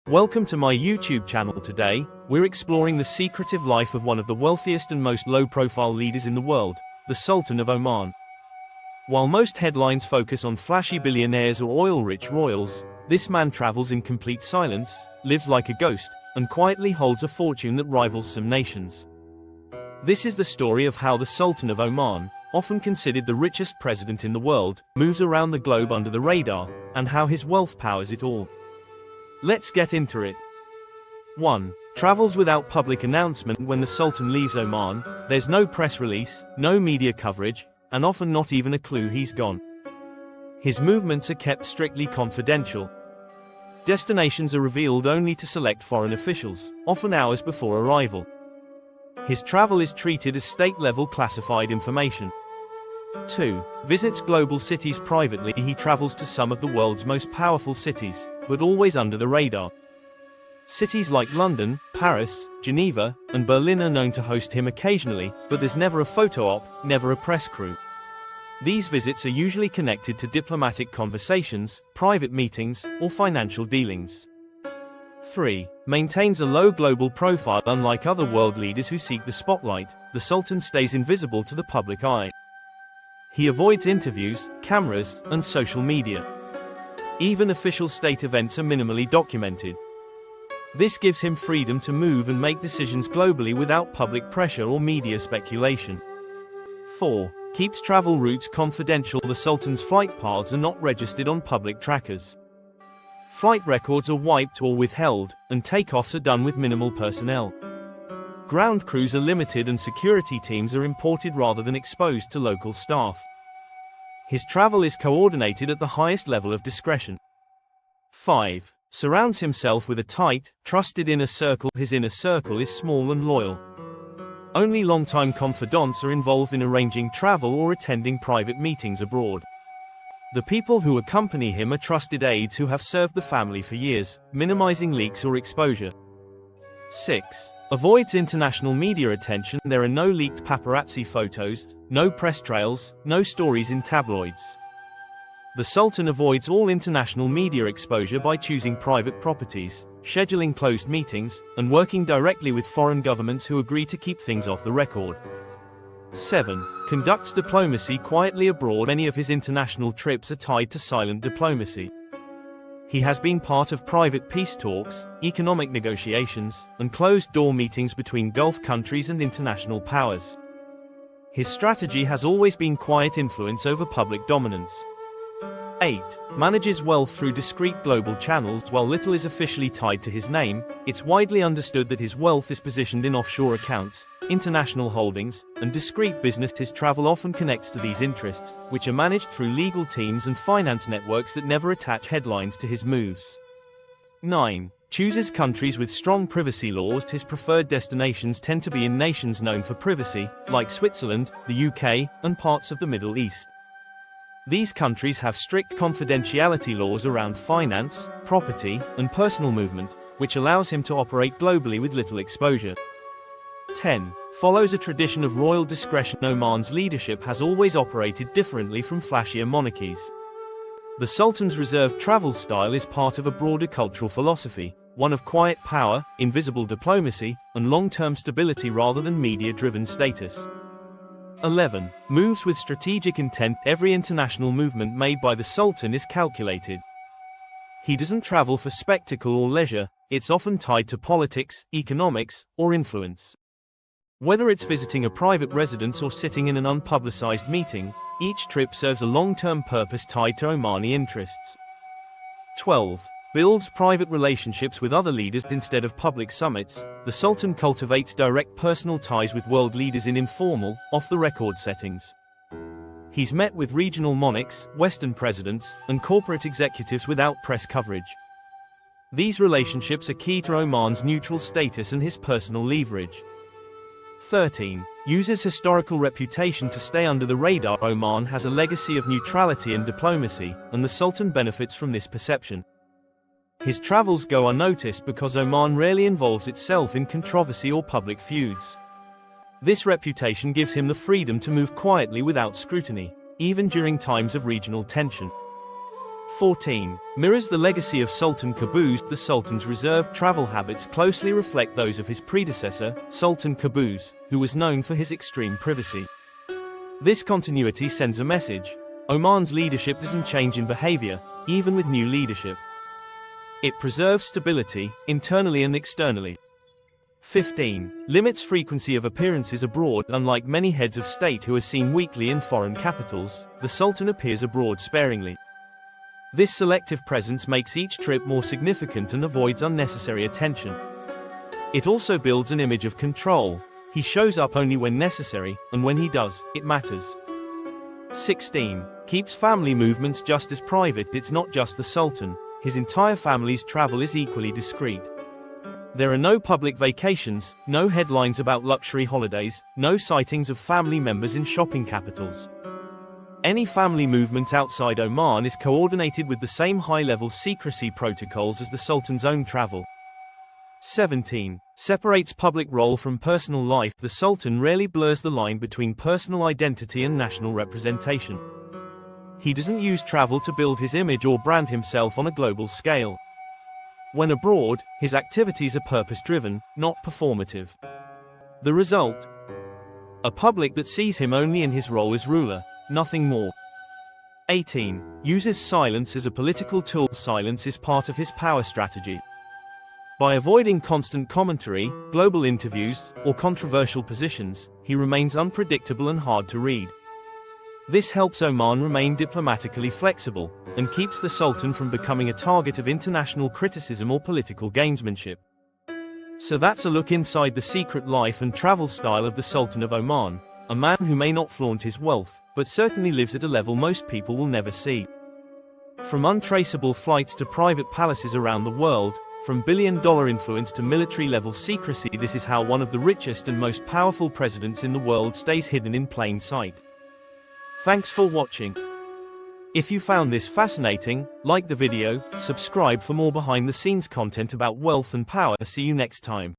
Welcome to my YouTube channel. Today, we're exploring the secretive life of one of the wealthiest and most low-profile leaders in the world, the Sultan of Oman. While most headlines focus on flashy billionaires or oil-rich royals, this man travels in complete silence, lives like a ghost, and quietly holds a fortune that rivals some nations. This is the story of how the Sultan of Oman, often considered the richest president in the world, moves around the globe under the radar, and how his wealth powers it all. Let's get into it. 1. Travels without public announcement. When the Sultan leaves Oman, there's no press release, no media coverage, and often not even a clue he's gone. His movements are kept strictly confidential. Destinations are revealed only to select foreign officials, often hours before arrival. His travel is treated as state-level classified information. 2. Visits global cities privately. He travels to some of the world's most powerful cities, but always under the radar. Cities like London, Paris, Geneva, and Berlin are known to host him occasionally, but there's never a photo op, never a press crew. These visits are usually connected to diplomatic conversations, private meetings, or financial dealings. 3. Maintains a low global profile. Unlike other world leaders who seek the spotlight, the Sultan stays invisible to the public eye. He avoids interviews, cameras, and social media. Even official state events are minimally documented. This gives him freedom to move and make decisions globally without public pressure or media speculation. 4. Keeps travel routes confidential. The Sultan's flight paths are not registered on public trackers. Flight records are wiped or withheld, and takeoffs are done with minimal personnel. Ground crews are limited and security teams are imported rather than exposed to local staff. His travel is coordinated at the highest level of discretion. 5. Surrounds himself with a tight, trusted inner circle. His inner circle is small and loyal. Only longtime confidants are involved in arranging travel or attending private meetings abroad. The people who accompany him are trusted aides who have served the family for years, minimizing leaks or exposure. 6. Avoids international media attention. There are no leaked paparazzi photos, no press trails, no stories in tabloids. The Sultan avoids all international media exposure by choosing private properties, scheduling closed meetings, and working directly with foreign governments who agree to keep things off the record. 7. Conducts diplomacy quietly abroad. Many of his international trips are tied to silent diplomacy. He has been part of private peace talks, economic negotiations, and closed-door meetings between Gulf countries and international powers. His strategy has always been quiet influence over public dominance. 8. Manages wealth through discreet global channels. While little is officially tied to his name, it's widely understood that his wealth is positioned in offshore accounts, international holdings, and discreet business. His travel often connects to these interests, which are managed through legal teams and finance networks that never attach headlines to his moves. 9. Chooses countries with strong privacy laws. His preferred destinations tend to be in nations known for privacy, like Switzerland, the UK, and parts of the Middle East. These countries have strict confidentiality laws around finance, property, and personal movement, which allows him to operate globally with little exposure. 10. Follows a tradition of royal discretion. Oman's leadership has always operated differently from flashier monarchies. The Sultan's reserved travel style is part of a broader cultural philosophy, one of quiet power, invisible diplomacy, and long-term stability rather than media-driven status. 11. Moves with strategic intent. Every international movement made by the Sultan is calculated. He doesn't travel for spectacle or leisure, it's often tied to politics, economics, or influence. Whether it's visiting a private residence or sitting in an unpublicized meeting, each trip serves a long-term purpose tied to Omani interests. 12. Builds private relationships with other leaders instead of public summits. The Sultan cultivates direct personal ties with world leaders in informal, off-the-record settings. He's met with regional monarchs, Western presidents, and corporate executives without press coverage. These relationships are key to Oman's neutral status and his personal leverage. 13. Uses historical reputation to stay under the radar. Oman has a legacy of neutrality and diplomacy, and the Sultan benefits from this perception. His travels go unnoticed because Oman rarely involves itself in controversy or public feuds. This reputation gives him the freedom to move quietly without scrutiny, even during times of regional tension. 14. Mirrors the legacy of Sultan Qaboos. The Sultan's reserved travel habits closely reflect those of his predecessor, Sultan Qaboos, who was known for his extreme privacy. This continuity sends a message. Oman's leadership doesn't change in behavior, even with new leadership. It preserves stability, internally and externally. 15. Limits frequency of appearances abroad. Unlike many heads of state who are seen weekly in foreign capitals, the Sultan appears abroad sparingly. This selective presence makes each trip more significant and avoids unnecessary attention. It also builds an image of control. He shows up only when necessary, and when he does, it matters. 16. Keeps family movements just as private. It's not just the Sultan, his entire family's travel is equally discreet. There are no public vacations, no headlines about luxury holidays, no sightings of family members in shopping capitals. Any family movement outside Oman is coordinated with the same high-level secrecy protocols as the Sultan's own travel. 17. Separates public role from personal life. The Sultan rarely blurs the line between personal identity and national representation. He doesn't use travel to build his image or brand himself on a global scale. When abroad, his activities are purpose-driven, not performative. The result? A public that sees him only in his role as ruler, nothing more. 18. Uses silence as a political tool. Silence is part of his power strategy. By avoiding constant commentary, global interviews, or controversial positions, he remains unpredictable and hard to read. This helps Oman remain diplomatically flexible, and keeps the Sultan from becoming a target of international criticism or political gamesmanship. So that's a look inside the secret life and travel style of the Sultan of Oman, a man who may not flaunt his wealth, but certainly lives at a level most people will never see. From untraceable flights to private palaces around the world, from billion-dollar influence to military-level secrecy, this is how one of the richest and most powerful presidents in the world stays hidden in plain sight. Thanks for watching. If you found this fascinating, like the video, subscribe for more behind-the-scenes content about wealth and power. See you next time.